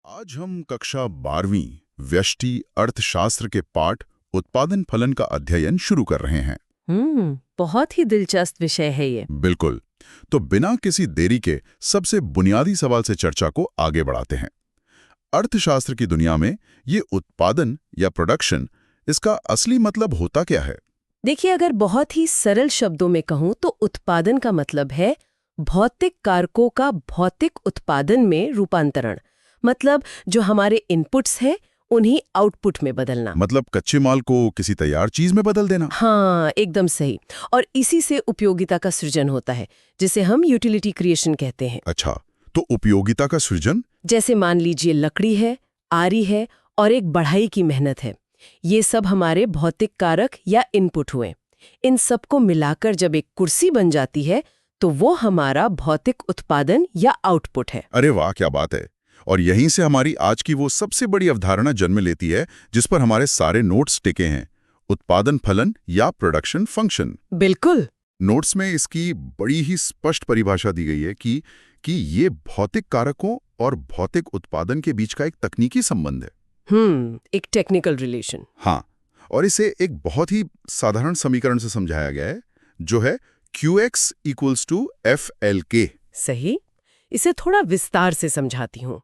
आज हम कक्षा 12वीं व्यष्टि अर्थशास्त्र के पाठ उत्पादन फलन का अध्ययन शुरू कर रहे हैं। बहुत ही दिलचस्प विषय है ये। बिल्कुल। तो बिना किसी देरी के सबसे बुनियादी सवाल से चर्चा को आगे बढ़ाते हैं। अर्थशास्त्र की दुनिया में ये उत्पादन या प्रोडक्शन, इसका असली मतलब होता क्या है? देखिए, अगर बहुत ही सरल शब्दों में कहूं तो उत्पादन का मतलब है भौतिक कारकों का भौतिक उत्पादन में रूपांतरण। मतलब जो हमारे इनपुट्स हैं उन्हीं आउटपुट में बदलना। मतलब कच्चे माल को किसी तैयार चीज में बदल देना। हाँ, एकदम सही। और इसी से उपयोगिता का सृजन होता है, जिसे हम यूटिलिटी क्रिएशन कहते हैं। अच्छा, तो उपयोगिता का सृजन? जैसे मान लीजिए लकड़ी है, आरी है और एक बढ़ाई की मेहनत है। ये सब हमारे भौतिक कारक या इनपुट हुए। इन सबको मिलाकर जब एक कुर्सी बन जाती है तो वो हमारा भौतिक उत्पादन या आउटपुट है। अरे वाह, क्या बात है। और यहीं से हमारी आज की वो सबसे बड़ी अवधारणा जन्म लेती है जिस पर हमारे सारे नोट्स टिके हैं, उत्पादन फलन या प्रोडक्शन फंक्शन। बिल्कुल। नोट्स में इसकी बड़ी ही स्पष्ट परिभाषा दी गई है कि ये भौतिक कारकों और भौतिक उत्पादन के बीच का एक तकनीकी संबंध है। एक टेक्निकल रिलेशन। हाँ, और इसे एक बहुत ही साधारण समीकरण से समझाया गया है, जो है QX = FLK। सही। इसे थोड़ा विस्तार से समझाती हूँ।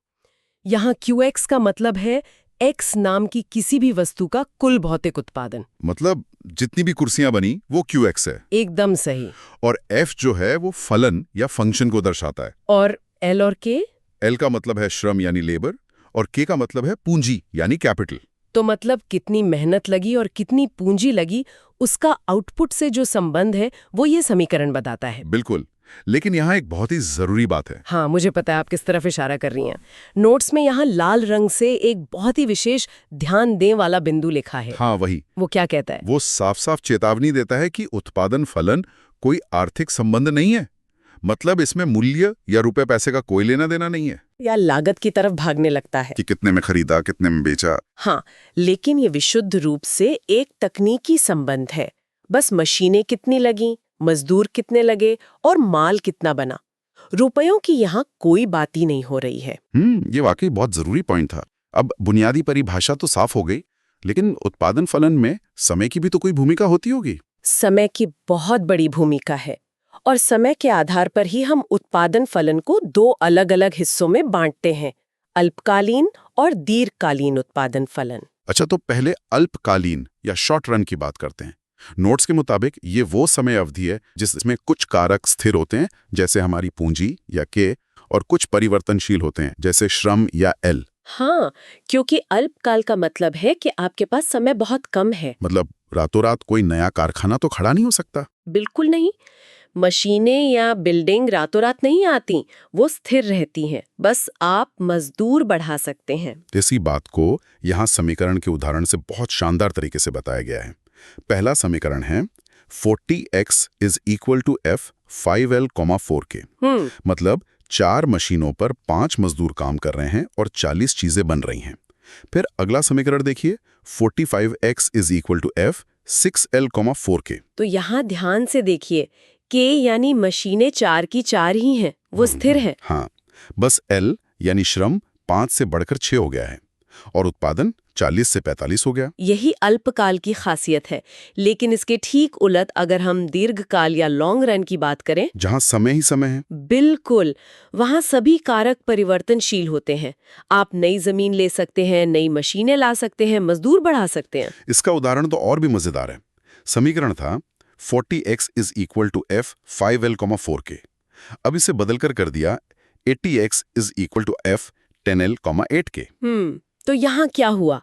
यहाँ QX का मतलब है X नाम की किसी भी वस्तु का कुल भौतिक उत्पादन। मतलब जितनी भी कुर्सियां बनी वो QX है। एकदम सही। और F जो है वो फलन या फंक्शन को दर्शाता है। और L और K? L का मतलब है श्रम यानी लेबर, और K का मतलब है पूंजी यानी कैपिटल। तो मतलब कितनी मेहनत लगी और कितनी पूंजी लगी, उसका आउटपुट से जो संबंध है वो ये समीकरण बताता है। बिल्कुल। लेकिन यहाँ एक बहुत ही जरूरी बात है। हाँ, मुझे पता है आप किस तरफ इशारा कर रही हैं। नोट्स में यहाँ लाल रंग से एक बहुत ही विशेष ध्यान दें वाला बिंदु लिखा है। हाँ, वही। वो क्या कहता है? वो साफ साफ चेतावनी देता है कि उत्पादन फलन कोई आर्थिक संबंध नहीं है। मतलब इसमें मूल्य या रुपए पैसे का कोई लेना देना नहीं है। या लागत की तरफ भागने लगता है कि कितने में खरीदा, कितने में बेचा। हाँ, लेकिन ये विशुद्ध रूप से एक तकनीकी संबंध है। बस मशीनें कितनी लगीं, मजदूर कितने लगे और माल कितना बना। रुपयों की यहाँ कोई बात ही नहीं हो रही है। ये वाकई बहुत जरूरी पॉइंट था। अब बुनियादी परिभाषा तो साफ हो गई, लेकिन उत्पादन फलन में समय की भी तो कोई भूमिका होती होगी। समय की बहुत बड़ी भूमिका है, और समय के आधार पर ही हम उत्पादन फलन को दो अलग-अलग हिस्सों में बांटते हैं, अल्पकालीन और दीर्घकालीन उत्पादन फलन। अच्छा, तो पहले अल्पकालीन या शॉर्ट रन की बात करते हैं। नोट्स के मुताबिक ये वो समय अवधि है जिसमें कुछ कारक स्थिर होते हैं, जैसे हमारी पूंजी या K, और कुछ परिवर्तनशील होते हैं, जैसे श्रम या L। हाँ, क्योंकि अल्पकाल का मतलब है कि आपके पास समय बहुत कम है। मतलब रातों रात कोई नया कारखाना तो खड़ा नहीं हो सकता। बिल्कुल नहीं। मशीनें या बिल्डिंग रातों रात नहीं आती, वो स्थिर रहती हैं। बस आप मजदूर बढ़ा सकते हैं। इसी बात को यहाँ समीकरण के उदाहरण से बहुत शानदार तरीके से बताया गया है। पहला समीकरण है 40x = F 5L, 4K। मतलब 4 मशीनों पर 5 मजदूर काम कर रहे हैं और 40 चीजें बन रही हैं। फिर अगला समीकरण देखिए, 45x = F 6L, 4K। तो यहाँ ध्यान से देखिए, K यानी मशीनें 4 की 4 ही हैं, वो स्थिर है। हाँ, बस L यानी श्रम 5 से बढ़कर 6 हो गया है, और उत्पादन 40 से 45 हो गया। यही अल्पकाल की खासियत है। लेकिन इसके ठीक उलट अगर हम दीर्घकाल या लॉन्ग रन की बात करें, जहां समय ही समय है। बिल्कुल, वहां सभी कारक परिवर्तनशील होते हैं। आप नई जमीन ले सकते हैं, नई मशीनें ला सकते हैं, मजदूर बढ़ा सकते हैं। इसका उदाहरण तो और भी मजेदार है। समीकरण था 40x = F 5L, 4K। अब इसे बदलकर कर दिया 80x = F 10L, 8K। तो यहाँ क्या हुआ?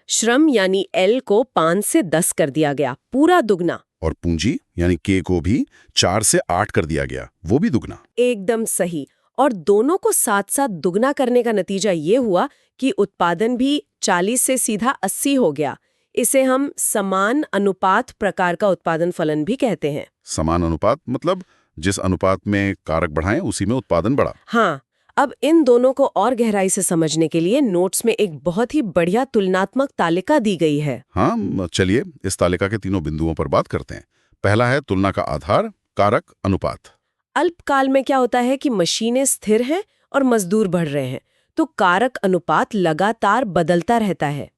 श्रम यानी L को 5 से 10 कर दिया गया, पूरा दुगना। और पूंजी यानी K को भी 4 से 8 कर दिया गया, वो भी दुगना। एकदम सही। और दोनों को साथ साथ दुगना करने का नतीजा ये हुआ कि उत्पादन भी 40 से सीधा 80 हो गया। इसे हम समान अनुपात प्रकार का उत्पादन फलन भी कहते हैं। समान अनुपात मतलब जिस अनुपात में कारक बढ़ाएं उसी में उत्पादन बढ़ा। हाँ, अब इन दोनों को और गहराई से समझने के लिए नोट्स में एक बहुत ही बढ़िया तुलनात्मक तालिका दी गई है। हाँ, चलिए इस तालिका के तीनों बिंदुओं पर बात करते हैं। पहला है तुलना का आधार, कारक, अनुपात। अल्पकाल में क्या होता है कि मशीनें स्थिर हैं और मजदूर बढ़ रहे हैं, तो कारक अनुपात लगातार बदलता रहता है।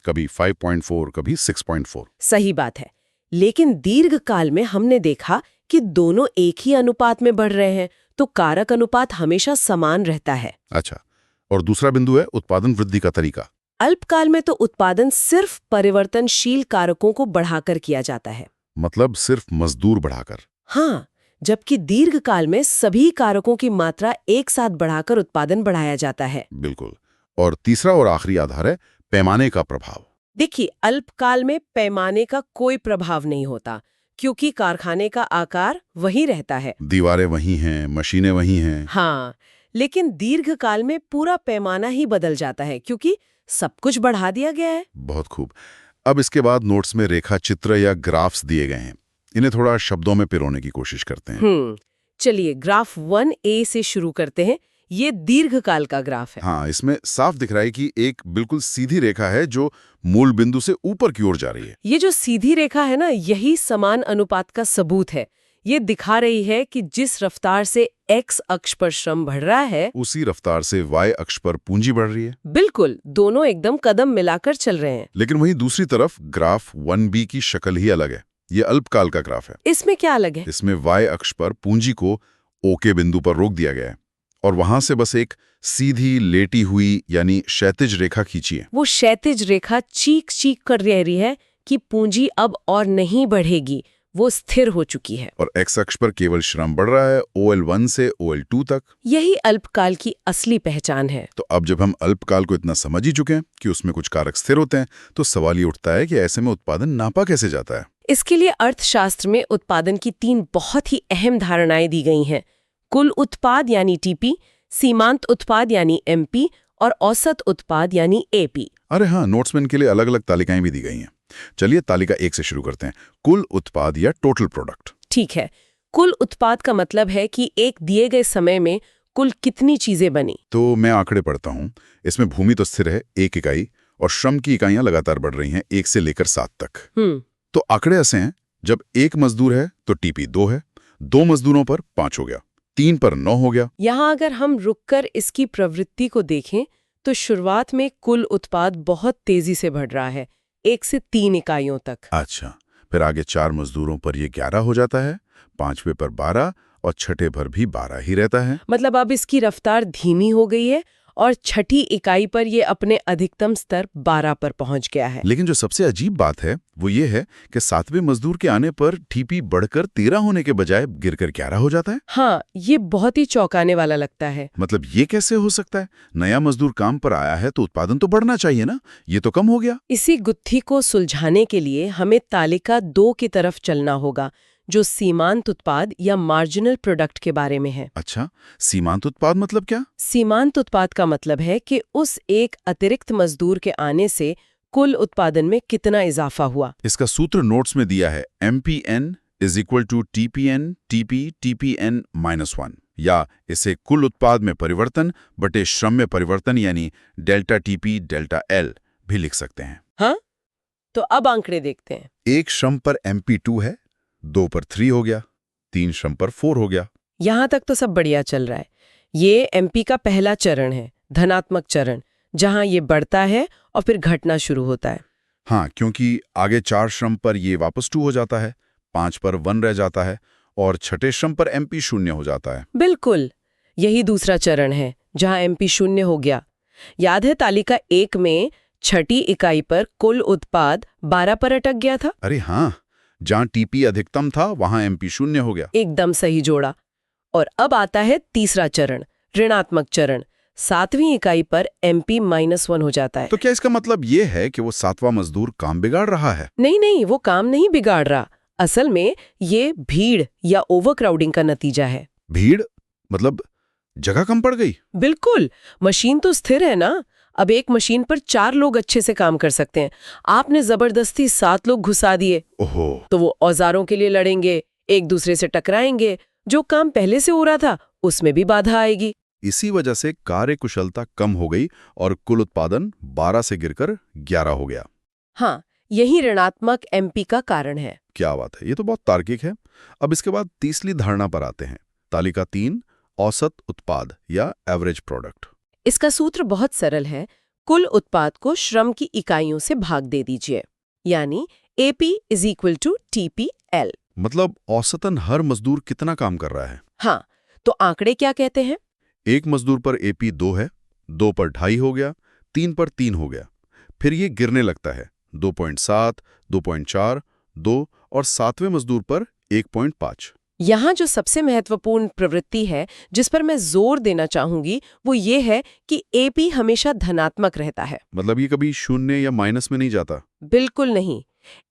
कभी 5.4 कभी 6.4। सही बात है। लेकिन दीर्घकाल में हमने देखा कि दोनों एक ही अनुपात में बढ़ रहे हैं, तो कारक अनुपात हमेशा समान रहता है। अच्छा, और दूसरा बिंदु है उत्पादन वृद्धि का तरीका। अल्पकाल में तो उत्पादन सिर्फ परिवर्तनशील कारकों को बढ़ाकर किया जाता है। मतलब सिर्फ मजदूर बढ़ाकर। हाँ, जबकि दीर्घकाल में सभी कारकों की मात्रा एक साथ बढ़ाकर उत्पादन बढ़ाया जाता है। बिल्कुल। और तीसरा और आखिरी आधार है पैमाने का प्रभाव। देखिए, अल्पकाल में पैमाने का कोई प्रभाव नहीं होता, क्योंकि कारखाने का आकार वही रहता है। दीवारें वही हैं, मशीनें वही हैं। हाँ, लेकिन दीर्घकाल में पूरा पैमाना ही बदल जाता है, क्योंकि सब कुछ बढ़ा दिया गया है। बहुत खूब। अब इसके बाद नोट्स में रेखा चित्र या ग्राफ्स दिए गए हैं। इन्हें थोड़ा शब्दों में पिरोने की कोशिश करते हैं। चलिए ग्राफ 1A से शुरू करते हैं। ये दीर्घकाल का ग्राफ है। हाँ, इसमें साफ दिख रहा है कि एक बिल्कुल सीधी रेखा है जो मूल बिंदु से ऊपर की ओर जा रही है। ये जो सीधी रेखा है ना, यही समान अनुपात का सबूत है। ये दिखा रही है कि जिस रफ्तार से x अक्ष पर श्रम बढ़ रहा है, उसी रफ्तार से y अक्ष पर पूंजी बढ़ रही है। बिल्कुल, दोनों एकदम कदम मिलाकर चल रहे हैं। लेकिन वहीं दूसरी तरफ ग्राफ 1B की शक्ल ही अलग है। ये अल्पकाल का ग्राफ है। इसमें क्या अलग है? इसमें y अक्ष पर पूंजी को O के बिंदु पर रोक दिया गया है और वहां से बस एक सीधी लेटी हुई यानी क्षैतिज रेखा खींची है। वो क्षैतिज रेखा चीख चीख कर रह रही है कि पूंजी अब और नहीं बढ़ेगी, वो स्थिर हो चुकी है। और x अक्ष पर केवल श्रम बढ़ रहा है OL1 से OL2 तक। यही अल्पकाल की असली पहचान है। तो अब जब हम अल्पकाल को इतना समझ ही चुके हैं कि उसमें कुछ कारक स्थिर होते हैं, तो सवाल ये उठता है कि ऐसे में उत्पादन नापा कैसे जाता है। इसके लिए अर्थशास्त्र में उत्पादन की 3 बहुत ही अहम धारणाएं दी गई हैं: कुल उत्पाद यानी टीपी, सीमांत उत्पाद यानी एमपी और औसत उत्पाद यानी एपी। अरे हाँ, नोट्स में इनके लिए अलग अलग तालिकाएं भी दी गई हैं। चलिए तालिका 1 से शुरू करते हैं। कुल उत्पाद या टोटल प्रोडक्ट। ठीक है। कुल उत्पाद का मतलब है कि एक दिए गए समय में कुल कितनी चीजें बनी। तो मैं आंकड़े पढ़ता हूँ। इसमें भूमि तो स्थिर है 1 इकाई और श्रम की इकाइयां लगातार बढ़ रही हैं 1 से लेकर 7 तक। तो आंकड़े ऐसे हैं, जब 1 मजदूर है तो टीपी 2 है, 2 मजदूरों पर 5 हो गया, 3 पर 9 हो गया। यहाँ अगर हम रुककर इसकी प्रवृत्ति को देखें तो शुरुआत में कुल उत्पाद बहुत तेजी से बढ़ रहा है, 1 से 3 इकाइयों तक। अच्छा, फिर आगे 4 मजदूरों पर ये 11 हो जाता है, 5वें पर 12 और छठे पर भी 12 ही रहता है। मतलब अब इसकी रफ्तार धीमी हो गई है और छठी इकाई पर ये अपने अधिकतम स्तर 12 पर पहुंच गया है। लेकिन जो सबसे अजीब बात है वो ये है कि 7वें मजदूर के आने पर टीपी बढ़कर 13 होने के बजाय गिरकर 11 हो जाता है। हाँ, ये बहुत ही चौंकाने वाला लगता है। मतलब ये कैसे हो सकता है? नया मजदूर काम पर आया है तो उत्पादन तो बढ़ना चाहिए ना, ये तो कम हो गया। इसी गुत्थी को सुलझाने के लिए हमें तालिका 2 की तरफ चलना होगा, जो सीमांत उत्पाद या मार्जिनल प्रोडक्ट के बारे में है। अच्छा, सीमांत उत्पाद मतलब क्या? सीमांत उत्पाद का मतलब है कि उस एक अतिरिक्त मजदूर के आने से कुल उत्पादन में कितना इजाफा हुआ। इसका सूत्र नोट्स में दिया है, MPN = TPN TP TPN -1, या इसे कुल उत्पाद में परिवर्तन बटे श्रम में परिवर्तन यानी डेल्टा TP डेल्टा L भी लिख सकते हैं। हाँ, तो अब आंकड़े देखते हैं। 1 श्रम पर MP2 है, 2 पर 3 हो गया, 3 श्रम पर 4 हो गया। यहाँ तक तो सब बढ़िया चल रहा है। ये एमपी का पहला चरण है, धनात्मक चरण, जहाँ ये बढ़ता है और फिर घटना शुरू होता है। हाँ, क्योंकि आगे 4 श्रम पर ये वापस 2 हो जाता है, 5 पर 1 रह जाता है और छठे श्रम पर MP 0 हो जाता है। बिल्कुल, यही दूसरा चरण है जहाँ MP 0 हो गया। याद है तालिका 1 में छठी इकाई पर कुल उत्पाद 12 पर अटक गया था। अरे हाँ, जहाँ TP अधिकतम था वहाँ MP 0 हो गया। एकदम सही जोड़ा। और अब आता है तीसरा चरण, ऋणात्मक चरण। 7वीं इकाई पर MP -1 हो जाता है। तो क्या इसका मतलब ये है कि वो 7वां मजदूर काम बिगाड़ रहा है? नहीं, वो काम नहीं बिगाड़ रहा। असल में ये भीड़ या ओवरक्राउडिंग का नतीजा है। भीड़ मतलब जगह कम पड़ गई? बिल्कुल, मशीन तो स्थिर है ना। अब एक मशीन पर 4 लोग अच्छे से काम कर सकते हैं। आपने जबरदस्ती 7 लोग घुसा दिए, ओहो, तो वो औजारों के लिए लड़ेंगे, एक दूसरे से टकराएंगे। जो काम पहले से हो रहा था उसमें भी बाधा आएगी। इसी वजह से कार्य कुशलता कम हो गई और कुल उत्पादन 12 से गिरकर 11 हो गया। हाँ, यही ऋणात्मक MP का कारण है। क्या बात है, ये तो बहुत तार्किक है। अब इसके बाद तीसरी धारणा पर आते हैं। तालिका 3, औसत उत्पाद या एवरेज प्रोडक्ट। इसका सूत्र बहुत सरल है। कुल उत्पाद को श्रम की इकाइयों से भाग दे दीजिए, यानी AP is equal to TPL। मतलब औसतन हर मजदूर कितना काम कर रहा है? हाँ, तो आंकड़े क्या कहते हैं? एक मजदूर पर AP 2 है, 2 पर 2.5 हो गया, 3 पर 3 हो गया। फिर ये गिरने लगता है, 2.7, 2.4, 2 और 7वें मजदूर पर 1.5। यहाँ जो सबसे महत्वपूर्ण प्रवृत्ति है जिस पर मैं जोर देना चाहूंगी वो ये है कि AP हमेशा धनात्मक रहता है। मतलब ये कभी शून्य या माइनस में नहीं जाता? बिल्कुल नहीं।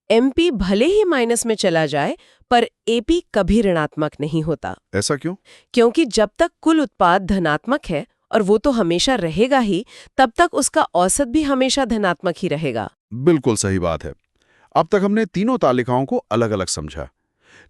MP भले ही माइनस में चला जाए पर AP कभी ऋणात्मक नहीं होता। ऐसा क्यों? क्योंकि जब तक कुल उत्पाद धनात्मक है, और वो तो हमेशा रहेगा ही, तब तक उसका औसत भी हमेशा धनात्मक ही रहेगा। बिल्कुल सही बात है। अब तक हमने तीनों तालिकाओं को अलग अलग समझा,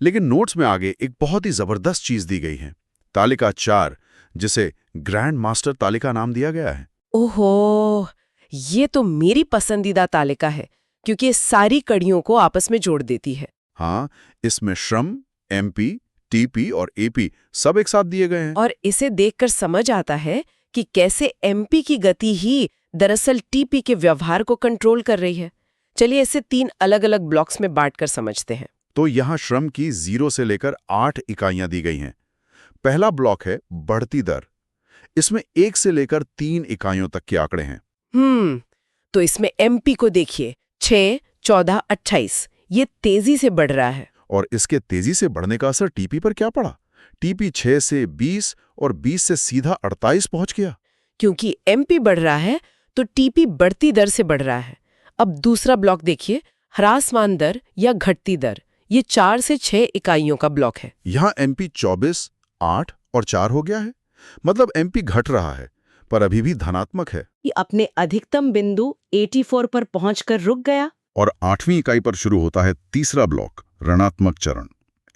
लेकिन नोट्स में आगे एक बहुत ही जबरदस्त चीज दी गई है। तालिका 4, जिसे ग्रैंड मास्टर तालिका नाम दिया गया है। ओहो, ये तो मेरी पसंदीदा तालिका है क्योंकि ये सारी कड़ियों को आपस में जोड़ देती है। हाँ, इसमें श्रम, MP, TP और AP सब एक साथ दिए गए हैं। और इसे देखकर समझ आता है कि कैसे MP की गति ही दरअसल TP के व्यवहार को कंट्रोल कर रही है। चलिए इसे 3 अलग-अलग ब्लॉक्स में बांटकर समझते हैं। तो यहाँ श्रम की 0 से लेकर 8 इकाइयां दी गई हैं। पहला ब्लॉक है बढ़ती दर। इसमें 1 से लेकर 3 इकाइयों तक के आंकड़े हैं। तो इसमें MP को देखिए, 6, 14, 28, ये तेजी से बढ़ रहा है। और इसके तेजी से बढ़ने का असर TP पर क्या पड़ा? TP 6 से 20 और 20 से सीधा 48 पहुंच गया। क्योंकि MP बढ़ रहा है तो TP बढ़ती दर से बढ़ रहा है। अब दूसरा ब्लॉक देखिए, ह्रासमान दर या घटती दर। ये 4 से 6 इकाइयों का ब्लॉक है। यहाँ MP 24, 8 और 4 हो गया है। मतलब MP घट रहा है, पर अभी भी धनात्मक है। ये अपने अधिकतम बिंदु 84 पर पहुंचकर रुक गया। और 8वीं इकाई पर शुरू होता है तीसरा ब्लॉक, ऋणात्मक चरण।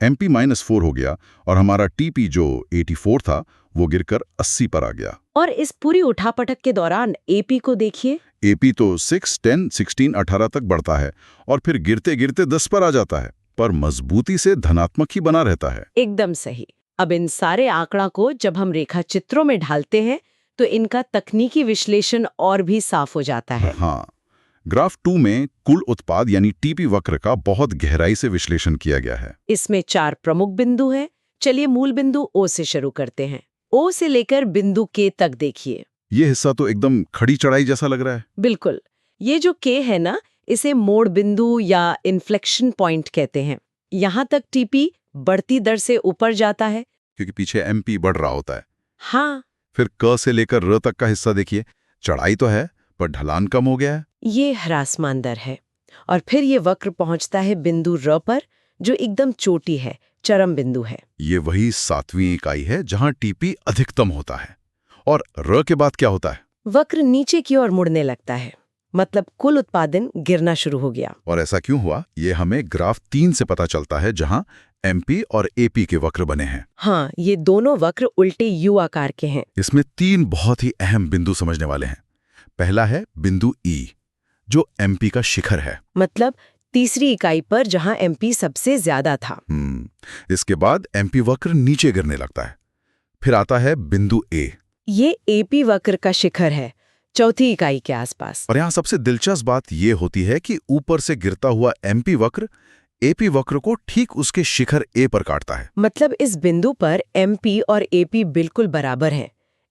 MP -4 हो गया और हमारा TP जो 84 था वो गिरकर 80 पर आ गया। और इस पूरी उठापटक के दौरान AP को देखिए। AP तो 6, 10, 16, 18 तक बढ़ता है और फिर गिरते गिरते 10 पर आ जाता है, पर मजबूती से धनात्मक ही बना रहता है। एकदम सही। अब इन सारे आंकड़ा को जब हम रेखा चित्रों में ढालते हैं तो इनका तकनीकी विश्लेषण और भी साफ हो जाता है। हाँ, ग्राफ 2 में कुल उत्पाद यानी TP वक्र का बहुत गहराई से विश्लेषण किया गया है। इसमें 4 प्रमुख बिंदु हैं। चलिए मूल बिंदु O से शुरू करते हैं। O से लेकर बिंदु K तक देखिए। ये हिस्सा तो एकदम खड़ी चढ़ाई जैसा लग रहा है। बिल्कुल। ये जो K है ना, इसे मोड़ बिंदु या इन्फ्लेक्शन पॉइंट कहते हैं। यहाँ तक TP बढ़ती दर से ऊपर जाता है, क्योंकि पीछे MP बढ़ रहा होता है। हाँ, फिर क से लेकर र तक का हिस्सा देखिए, चढ़ाई तो है पर ढलान कम हो गया है। ये ह्रासमान दर है। और फिर ये वक्र पहुंचता है बिंदु र पर, जो एकदम चोटी है, चरम बिंदु है। ये वही 7वीं इकाई है जहां TP अधिकतम होता है। और र के बाद क्या होता है? वक्र नीचे की ओर मुड़ने लगता है, मतलब कुल उत्पादन गिरना शुरू हो गया। और ऐसा क्यों हुआ, ये हमें ग्राफ 3 से पता चलता है, जहां MP और AP के वक्र बने हैं। हाँ, ये दोनों वक्र उल्टे U आकार के हैं। इसमें 3 बहुत ही अहम बिंदु समझने वाले हैं। पहला है बिंदु E, जो MP का शिखर है। मतलब तीसरी इकाई पर जहां MP सबसे ज्यादा था। इसके बाद MP वक्र नीचे गिरने लगता है। फिर आता है बिंदु A। ये AP वक्र का शिखर है, चौथी इकाई के आसपास। और यहाँ सबसे दिलचस्प बात ये होती है कि ऊपर से गिरता हुआ MP वक्र AP वक्र को ठीक उसके शिखर A पर काटता है। मतलब इस बिंदु पर MP और AP बिल्कुल बराबर हैं।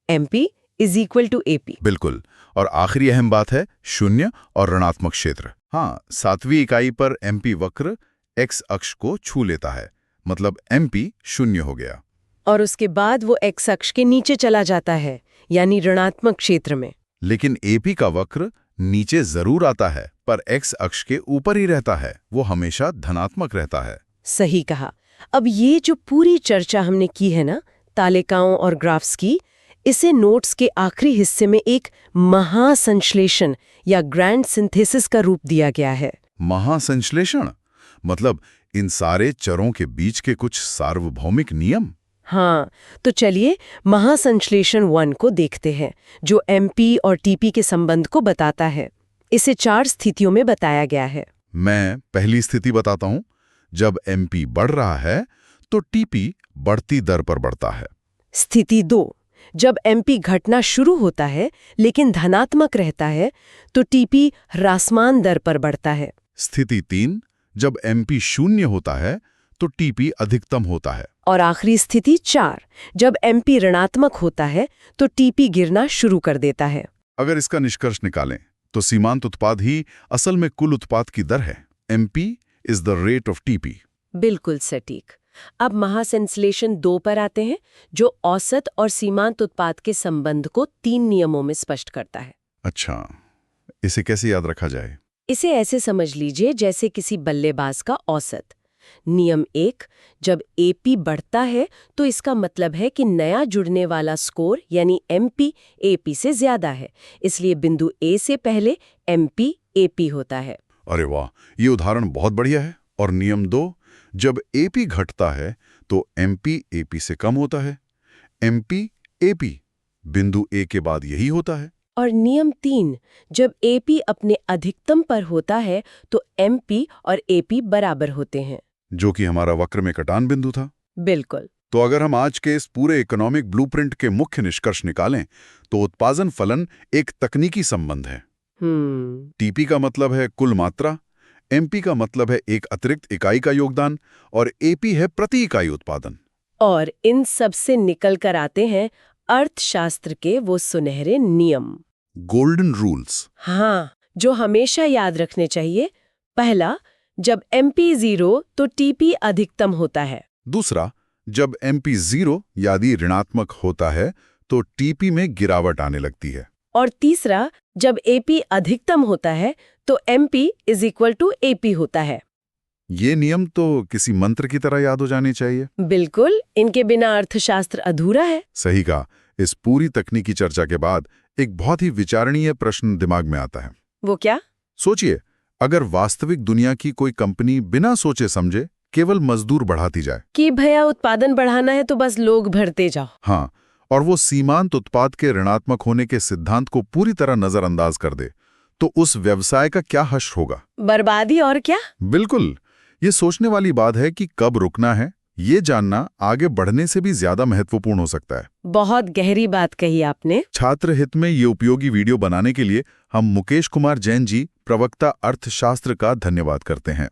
MP is equal to AP। बिल्कुल। और आखिरी अहम बात है शून्य और ऋणात्मक क्षेत्र। हाँ, 7वीं इकाई पर MP वक्र X अक्ष को छू लेता है, मतलब MP शून्य हो गया। और उसके बाद वो X अक्ष के नीचे चला जाता है, यानी ऋणात्मक क्षेत्र में। लेकिन AP का वक्र नीचे जरूर आता है, पर X अक्ष के ऊपर ही रहता है, वो हमेशा धनात्मक रहता है। सही कहा। अब ये जो पूरी चर्चा हमने की है ना, तालिकाओं और ग्राफ्स की, इसे नोट्स के आखिरी हिस्से में एक महासंश्लेषण या ग्रैंड सिंथेसिस का रूप दिया गया है। महासंश्लेषण मतलब इन सारे चरों के बीच के कुछ सार्वभौमिक नियम। हाँ, तो चलिए महासंश्लेषण 1 को देखते हैं, जो MP और TP के संबंध को बताता है। इसे 4 स्थितियों में बताया गया है। मैं पहली स्थिति बताता हूं। जब MP बढ़ रहा है तो TP बढ़ती दर पर बढ़ता है। स्थिति 2, जब एमपी घटना शुरू होता है लेकिन धनात्मक रहता है तो टीपी ह्रासमान दर पर बढ़ता है। स्थिति 3, जब एमपी शून्य होता है तो टीपी अधिकतम होता है। और आखिरी स्थिति 4, जब एमपी ऋणात्मक होता है तो टीपी गिरना शुरू कर देता है। अगर इसका निष्कर्ष निकालें तो सीमांत उत्पाद ही असल में कुल उत्पाद की दर है। MP is the rate of TP. बिल्कुल सटीक। अब महासंश्लेषण 2 पर आते हैं, जो औसत और सीमांत उत्पाद के संबंध को 3 नियमों में स्पष्ट करता है। अच्छा, इसे कैसे याद रखा जाए? इसे ऐसे समझ लीजिए जैसे किसी बल्लेबाज का औसत। नियम 1, जब एपी बढ़ता है तो इसका मतलब है कि नया जुड़ने वाला स्कोर यानी एमपी एपी से ज्यादा है, इसलिए बिंदु ए से पहले एमपी एपी होता है। अरे वाह, ये उदाहरण बहुत बढ़िया है। और नियम 2, जब एपी घटता है तो एमपी एपी से कम होता है। एमपी एपी बिंदु ए के बाद यही होता है। और नियम 3, जब एपी अपने अधिकतम पर होता है तो एमपी और एपी बराबर होते हैं, जो कि हमारा वक्र में कटान बिंदु था। बिल्कुल। तो अगर हम आज के इस पूरे इकोनॉमिक ब्लूप्रिंट के मुख्य निष्कर्ष निकालें तो उत्पादन फलन एक तकनीकी संबंध है। टीपी का मतलब है कुल मात्रा, एमपी का मतलब है एक अतिरिक्त इकाई का योगदान, और एपी है प्रति इकाई उत्पादन। और इन सब से निकल कर आते हैं अर्थशास्त्र के वो सुनहरे नियम, गोल्डन रूल्स। हाँ, जो हमेशा याद रखने चाहिए। पहला, जब एमपी 0 तो टीपी अधिकतम होता है। दूसरा, जब एमपी 0 यानी ऋणात्मक होता है तो टीपी में गिरावट आने लगती है। और तीसरा, जब एपी अधिकतम होता है तो MP is equal to AP होता है। ये नियम तो किसी मंत्र की तरह याद हो जाने चाहिए। बिल्कुल, इनके बिना अर्थशास्त्र अधूरा है। सही कहा। इस पूरी तकनीकी चर्चा के बाद एक बहुत ही विचारणीय प्रश्न दिमाग में आता है। वो क्या? सोचिए, अगर वास्तविक दुनिया की कोई कंपनी बिना सोचे समझे केवल मजदूर बढ़ाती जाए कि भैया उत्पादन बढ़ाना है तो बस लोग भरते जाओ। हाँ, और वो सीमांत उत्पाद के ऋणात्मक होने के सिद्धांत को पूरी तरह नजरअंदाज कर दे, तो उस व्यवसाय का क्या हश्र होगा? बर्बादी और क्या। बिल्कुल। ये सोचने वाली बात है कि कब रुकना है, ये जानना आगे बढ़ने से भी ज्यादा महत्वपूर्ण हो सकता है। बहुत गहरी बात कही आपने। छात्र हित में ये उपयोगी वीडियो बनाने के लिए हम मुकेश कुमार जैन जी, प्रवक्ता अर्थशास्त्र का धन्यवाद करते हैं।